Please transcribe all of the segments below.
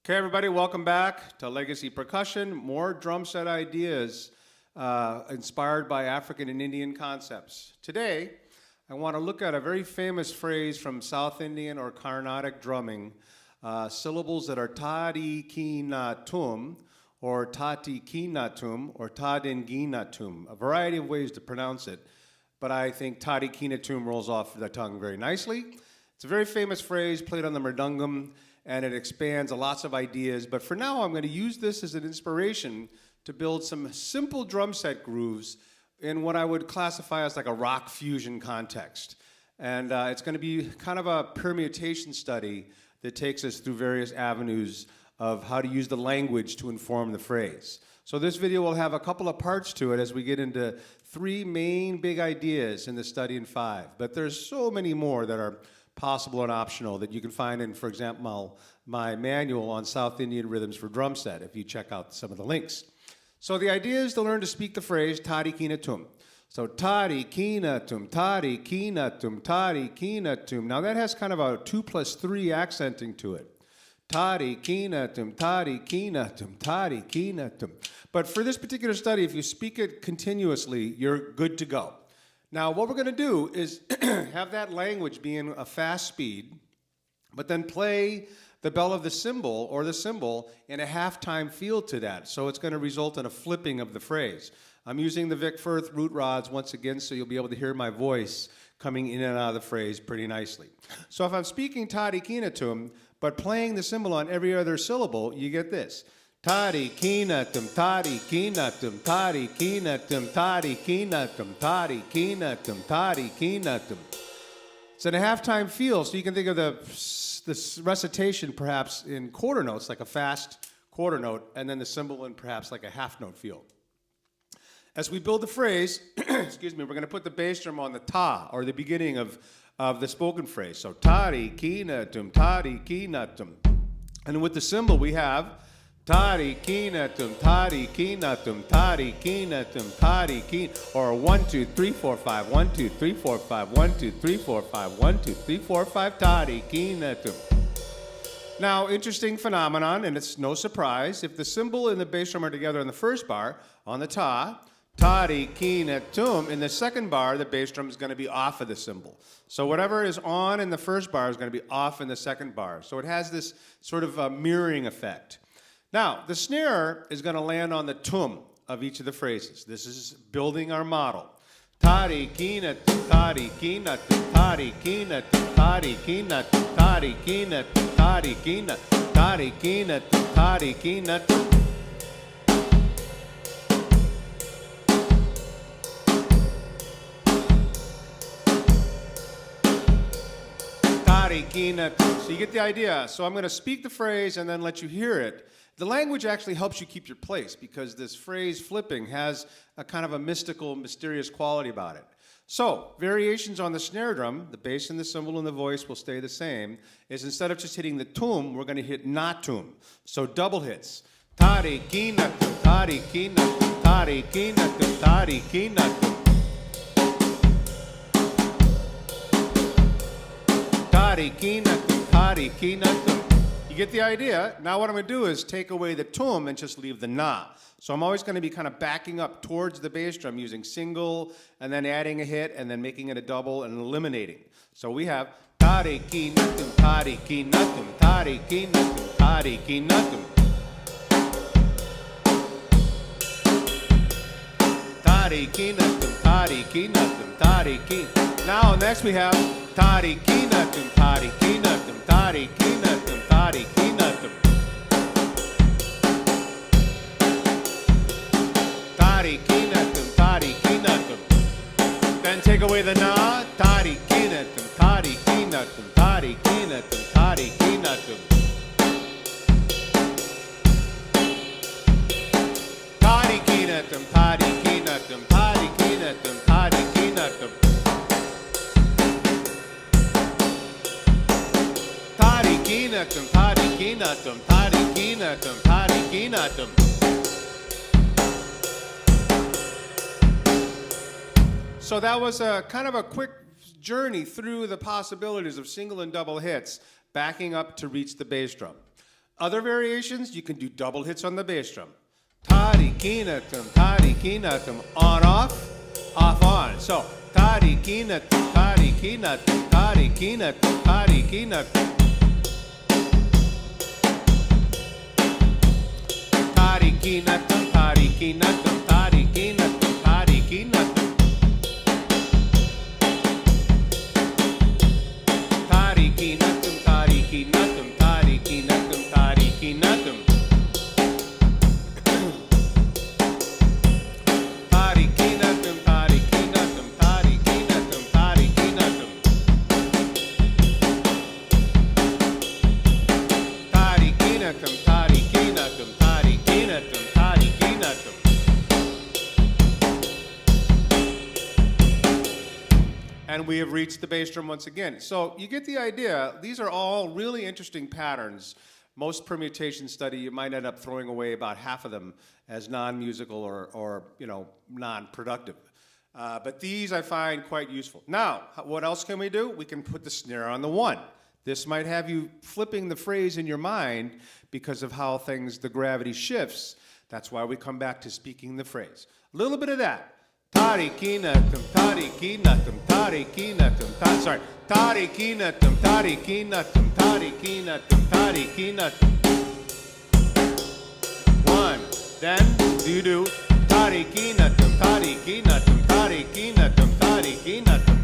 Okay, everybody, welcome back to Legacy Percussion. More drum set ideas inspired by African and Indian concepts. Today, I want to look at a very famous phrase from South Indian or Carnatic drumming, syllables that are tadi ki na tum, or tati ki na tum, or tadin gi na tum. A variety of ways to pronounce it, but I think tadi ki na tum rolls off the tongue very nicely. It's a very famous phrase played on the mridangam, and it expands lots of ideas. But for now, I'm going to use this as an inspiration to build some simple drum set grooves in what I would classify as like a rock fusion context. And it's going to be kind of a permutation study that takes us through various avenues of how to use the language to inform the phrase. So this video will have a couple of parts to it as we get into three main big ideas in the study in 5. But there's so many more that are possible and optional that you can find in, for example, my manual on South Indian rhythms for drum set, if you check out some of the links. So the idea is to learn to speak the phrase tadi ki na tum. So tadi ki na tum, tadi ki na tum, tadi ki na tum. Now that has kind of a 2+3 accenting to it. Tadi ki na tum, tadi ki na tum, tadi ki na tum. But for this particular study, if you speak it continuously, you're good to go. Now, what we're going to do is have that language be in a fast speed, but then play the bell of the cymbal or the cymbal in a half-time feel to that. So it's going to result in a flipping of the phrase. I'm using the Vic Firth root rods once again, so you'll be able to hear my voice coming in and out of the phrase pretty nicely. So if I'm speaking tadi ki na tum, but playing the cymbal on every other syllable, you get this. Tadi ki na tum, tadi ki na tum, tadi ki na tum, tadi ki na tum, tadi ki na tum, tadi ki na tum. It's in a halftime feel, so you can think of the recitation perhaps in quarter notes, like a fast quarter note, and then the cymbal in perhaps like a half note feel. As we build the phrase, excuse me, we're going to put the bass drum on the ta, or the beginning of the spoken phrase. So tadi ki na tum, tadi ki na tum. And with the cymbal we have tadi ki na tum, tadi ki na tum, tadi ki na tum, tadi ki, or 1 2 3 4 5, 1 2 3 4 5, 1 2 3 4 5, 1 2 3 4 5, tadi ki na tum. Now, interesting phenomenon, and it's no surprise, if the cymbal and the bass drum are together in the first bar, on the ta, tadi ki na tum, in the second bar, the bass drum is going to be off of the cymbal. So whatever is on in the first bar is going to be off in the second bar. So it has this sort of mirroring effect. Now, the snare is going to land on the tum of each of the phrases. This is building our model. Tadi ki na tum, tadi ki na tum, tadi ki na tum, tadi ki na tum, tadi ki na tum, tadi ki na tum, tadi ki na tum, tadi ki na tum. Tadi ki na tum. So you get the idea. So I'm going to speak the phrase and then let you hear it. The language actually helps you keep your place because this phrase flipping has a kind of a mystical, mysterious quality about it. So, variations on the snare drum, the bass and the cymbal and the voice will stay the same, is instead of just hitting the tum, we're going to hit na tum. So double hits. Tadi ki na tum, tadi ki na tum, tadi ki na tum, tadi ki na tum. Tadi ki na tum, tadi ki na tum. Get the idea. Now what I'm going to do is take away the tum and just leave the na. So I'm always going to be kind of backing up towards the bass drum using single and then adding a hit and then making it a double and eliminating. So we have tadi ki na tum, tadi ki na tum, tadi ki na tum, tadi ki na tum. Tadi ki na tum, tadi ki na tum, tadi ki. Now next we have tadi ki na tum, tadi ki na tum, tadi ki na tum, tadi ki na tum. Tadi ki na tum, tadi ki na tum. Then take away the na, tadi ki na tum, tadi ki na tum, tadi ki na tum, tadi ki na tum. Tadi ki na tum, tadi ki na tum, tadi ki na tum, tadi ki na tum. Tadi ki na tum, tadi ki na tum, tadi ki na tum, tadi ki na tum. So that was a kind of a quick journey through the possibilities of single and double hits, backing up to reach the bass drum. Other variations, you can do double hits on the bass drum. Tari-kina-tum, on, off, on. So, tari-kina-tum, tari-kina-tum, tari-kina-tum, tari-kina-tum. Tari-kina-tum, tari-kina-tum, tari-kina-tum, tari-kina-tum. Tari-kina-tum, tari-kina-tum, tari-kina-tum, tari-kina-tum. Tari-kina-tum, tari-kina-tum, tari-kina-tum, tari-kina-tum. Tari-kina-tum, tari-kina-tum, tari-kina-tum, tari-kina-tum. And we have reached the bass drum once again. So you get the idea. These are all really interesting patterns. Most permutation study, you might end up throwing away about half of them as non-musical or non-productive. But these I find quite useful. Now, what else can we do? We can put the snare on the one. This might have you flipping the phrase in your mind because of how the gravity shifts. That's why we come back to speaking the phrase. A little bit of that. Tari-kina-tum, tari-kina-tum, tari-kina-tum, sorry. Tari-kina-tum, tari-kina-tum, tari-kina-tum, tari-kina-tum. One. Then you do tari-kina-tum, tari-kina-tum, tari-kina-tum, tari-kina-tum.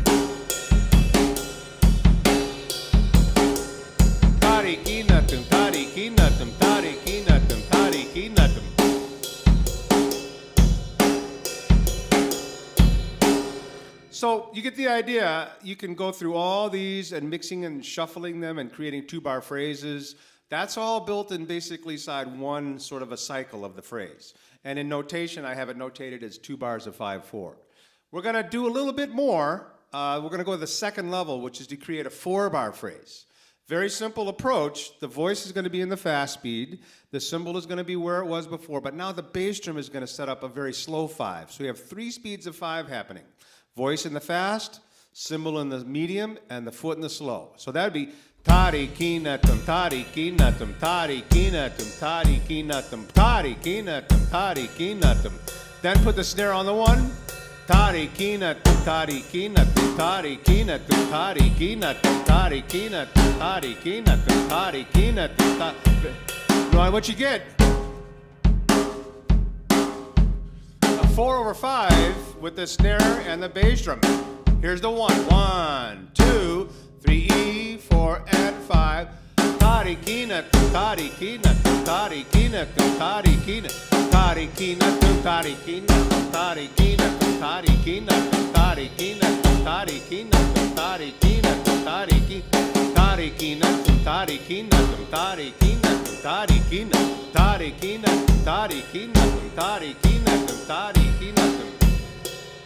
Tari-kina-tum, tari-kina-tum, tari-kina-tum, tari-kina-tum. So you get the idea. You can go through all these and mixing and shuffling them and creating two-bar phrases. That's all built in basically side one sort of a cycle of the phrase. And in notation, I have it notated as 2 bars of 5/4. We're going to do a little bit more. We're going to go to the second level, which is to create a 4-bar phrase. Very simple approach. The voice is going to be in the fast speed. The cymbal is going to be where it was before. But now the bass drum is going to set up a very slow 5. So we have 3 speeds of 5 happening. Voice in the fast, cymbal in the medium, and the foot in the slow. So that would be tari-kina-tum, tari-kina-tum, tari-kina-tum, tari-kina-tum, tari-kina-tum, tari-kina-tum. Then put the snare on the one. Tari-kina-tum, tari-kina-tum, tari-kina-tum, tari-kina-tum, tari-kina-tum, tari-kina-tum, tari-kina-tum. Now what you get? 4/5 with the snare and the bass drum. Here's the 1. 1, 2, 3, 4, and 5. Tari-kina-tum, tari-kina-tum, tari-kina-tum, tari-kina-tum, tari-kina-tum, tari-kina-tum, tari-kina-tum, tari-kina-tum, tari-kina-tum, tari-kina-tum, tari-kina-tum, tari-kina-tum, tari-kina-tum, tari-kina-tum, tari-kina-tum, tari-kina-tum, tari-kina-tum, tari-kina-tum, tari-kina-tum, tari-kina-tum.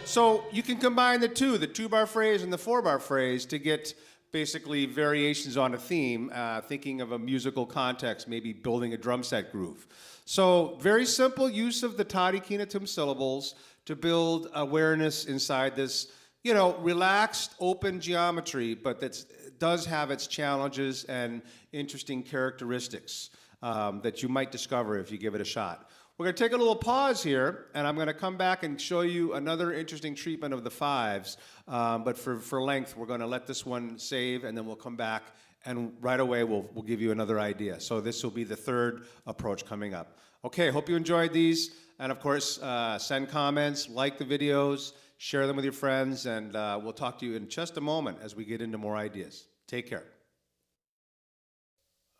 So you can combine the 2-bar phrase and the 4-bar phrase to get basically variations on a theme, thinking of a musical context, maybe building a drum set groove. So very simple use of the tari-kina-tum syllables to build awareness inside this, relaxed, open geometry, but that does have its challenges and interesting characteristics that you might discover if you give it a shot. We're going to take a little pause here, and I'm going to come back and show you another interesting treatment of the 5s. But for length, we're going to let this one save, and then we'll come back, and right away we'll give you another idea. So this will be the third approach coming up. Okay, hope you enjoyed these. And of course, send comments, like the videos, share them with your friends, and we'll talk to you in just a moment as we get into more ideas. Take care.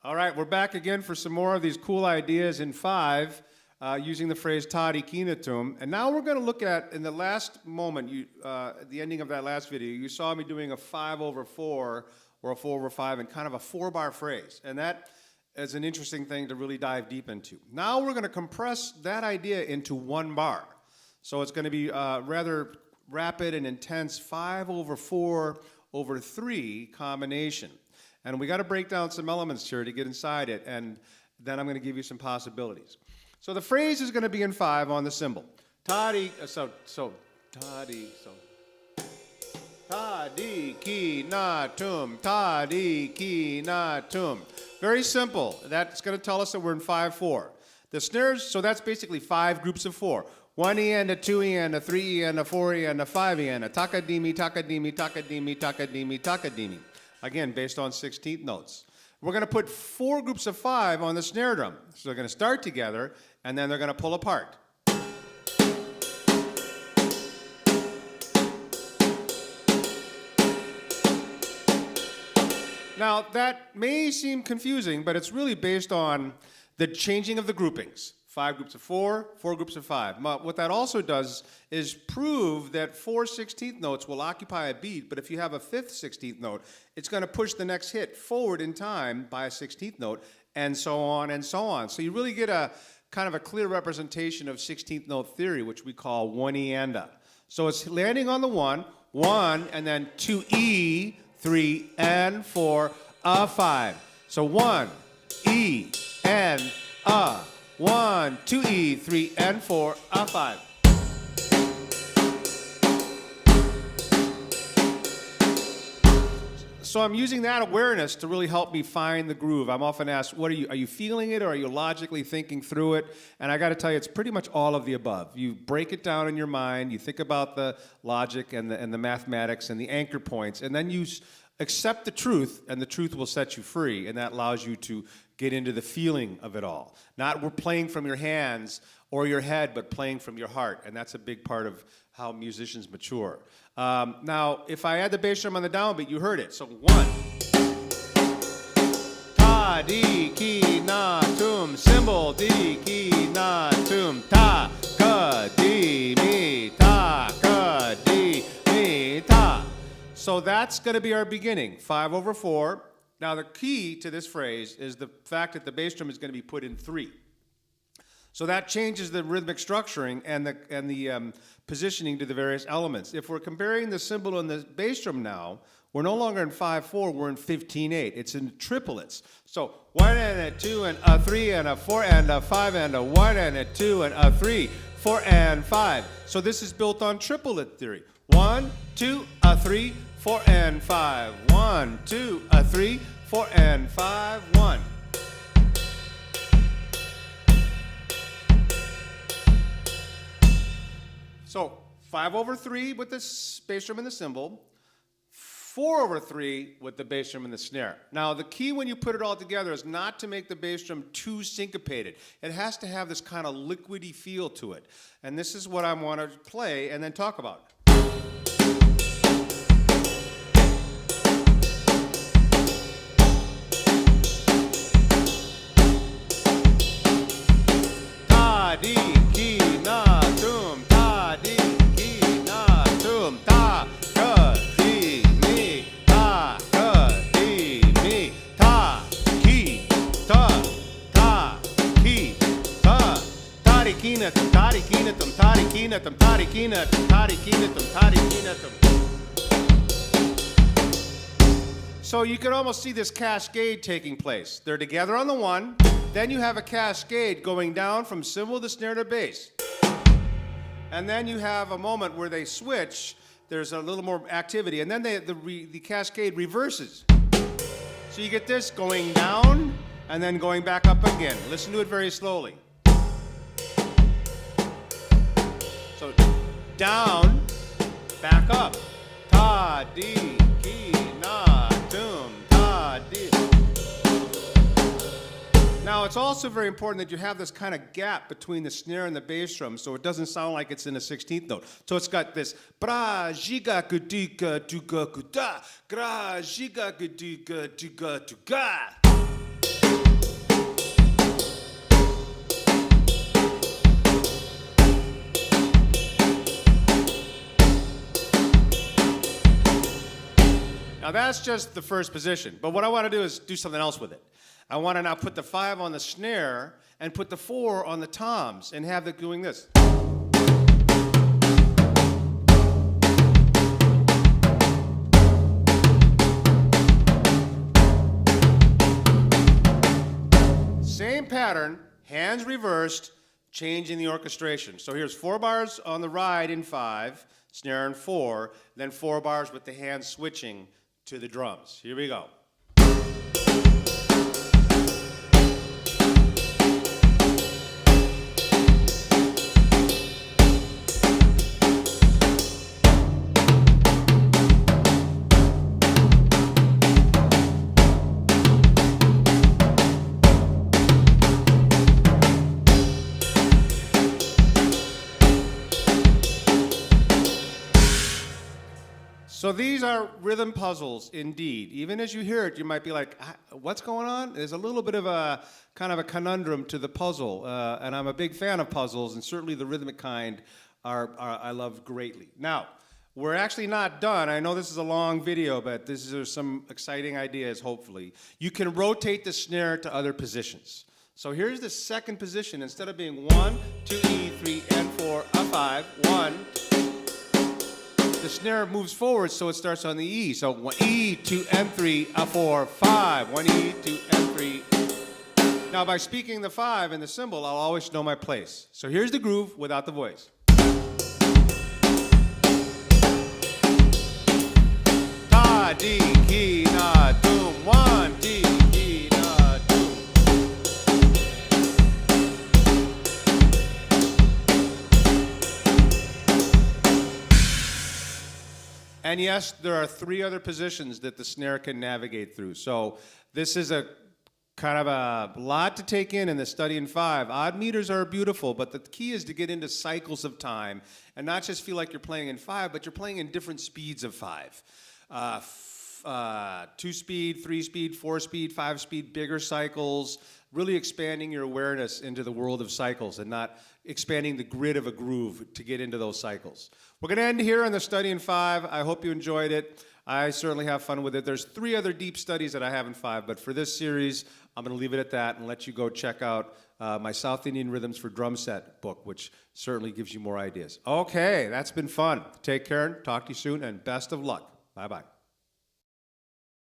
All right, we're back again for some more of these cool ideas in 5. Using the phrase tari-kina-tum. And now we're going to look at, in the last moment, at the ending of that last video, you saw me doing a 5/4 or a 4/5 and kind of a 4-bar phrase. And that is an interesting thing to really dive deep into. Now we're going to compress that idea into 1 bar. So it's going to be rather rapid and intense 5/4/3 combination. And we got to break down some elements here to get inside it, and then I'm going to give you some possibilities. So the phrase is going to be in 5 on the cymbal. Tari, ta, di, ki, na, tum, ta, di, ki, na, tum. Very simple. That's going to tell us that we're in 5/4. The snares, so that's basically 5 groups of 4. 1 E and a 2 E and a 3 E and a 4 E and a 5 E and a takadimi, takadimi, takadimi, takadimi, takadimi. Again, based on 16th notes. We're going to put 4 groups of 5 on the snare drum. So they're going to start together, and then they're going to pull apart. Now, that may seem confusing, but it's really based on the changing of the groupings. 5 groups of 4, 4 groups of 5. What that also does is prove that 4 16th notes will occupy a beat, but if you have a 5th 16th note, it's going to push the next hit forward in time by a 16th note, and so on and so on. So you really get a kind of a clear representation of 16th note theory, which we call 1-E-anda. So it's landing on the 1, 1, and then 2E, 3, and 4, a 5. So 1, E, and a. 1, 2 E, 3, and 4, a 5. So I'm using that awareness to really help me find the groove. I'm often asked, are you feeling it, or are you logically thinking through it? And I got to tell you, it's pretty much all of the above. You break it down in your mind, you think about the logic and the mathematics and the anchor points, and then you accept the truth, and the truth will set you free, and that allows you to get into the feeling of it all. Not we're playing from your hands or your head, but playing from your heart, and that's a big part of how musicians mature. Now, if I add the bass drum on the downbeat, you heard it. So 1. Ta, di, ki, na, tum, cymbal, di, ki, na, tum, ta, ka, di, mi, ta, ka, di, mi, ta. So that's going to be our beginning, 5/4. Now, the key to this phrase is the fact that the bass drum is going to be put in 3. So that changes the rhythmic structuring and the positioning to the various elements. If we're comparing the cymbal and the bass drum now, we're no longer in 5/4, we're in 15/8. It's in triplets. So 1 and a 2 and a 3 and a 4 and a 5 and a 1 and a 2 and a 3, 4 and 5. So this is built on triplet theory. 1, 2, a 3, 4 and 5. 1, 2, a 3, 4 and 5, 1. So 5/3 with the bass drum and the cymbal, 4/3 with the bass drum and the snare. Now the key when you put it all together is not to make the bass drum too syncopated. It has to have this kind of liquidy feel to it. And this is what I want to play and then talk about. Ta, di, ki, na, tum, ta, di, ki, na, tum, ta, ka, di, mi, ta, ka, di, mi, ta, ki, ta, ki, ta, tarikinatum, tarikinatum, tarikinatum, tarikinatum, tarikinatum, tarikinatum. So you can almost see this cascade taking place. They're together on the 1, then you have a cascade going down from cymbal to snare to bass. And then you have a moment where they switch, there's a little more activity, and then the cascade reverses. So you get this going down and then going back up again. Listen to it very slowly. So down, back up. Ta, di, ki, na, tum, ta, di. Now, it's also very important that you have this kind of gap between the snare and the bass drum so it doesn't sound like it's in a 16th note. So it's got this bra, jiga, gudika, duga, guda, gra, jiga, gudika, duga, duga. Now that's just the first position, but what I want to do is do something else with it. I want to now put the 5 on the snare and put the 4 on the toms and have it doing this. Same pattern, hands reversed, changing the orchestration. So here's 4 bars on the ride in 5, snare in 4, then 4 bars with the hand switching to the drums. Here we go. So these are rhythm puzzles indeed. Even as you hear it, you might be like, what's going on? There's a little bit of a kind of a conundrum to the puzzle. And I'm a big fan of puzzles, and certainly the rhythmic kind I love greatly. Now, we're actually not done. I know this is a long video, but these are some exciting ideas, hopefully. You can rotate the snare to other positions. So here's the second position. Instead of being 1, 2, E, 3, and 4, a 5, 1, the snare moves forward, so it starts on the E. So 1 E, 2, and 3, a 4, 5. 1 E, 2, and 3. Now, by speaking the 5 in the cymbal, I'll always know my place. So here's the groove without the voice. Ta, di, ki, na, doom. 1, di, ki, na, doom. And yes, there are 3 other positions that the snare can navigate through. So this is a kind of a lot to take in the study in 5. Odd meters are beautiful, but the key is to get into cycles of time and not just feel like you're playing in 5, but you're playing in different speeds of 5. 2-speed, 3-speed, 4-speed, 5-speed, bigger cycles, really expanding your awareness into the world of cycles and not expanding the grid of a groove to get into those cycles. We're going to end here on the study in 5. I hope you enjoyed it. I certainly have fun with it. There's 3 other deep studies that I have in 5, but for this series, I'm going to leave it at that and let you go check out my South Indian Rhythms for Drum Set book, which certainly gives you more ideas. Okay, that's been fun. Take care, talk to you soon, and best of luck. Bye-bye.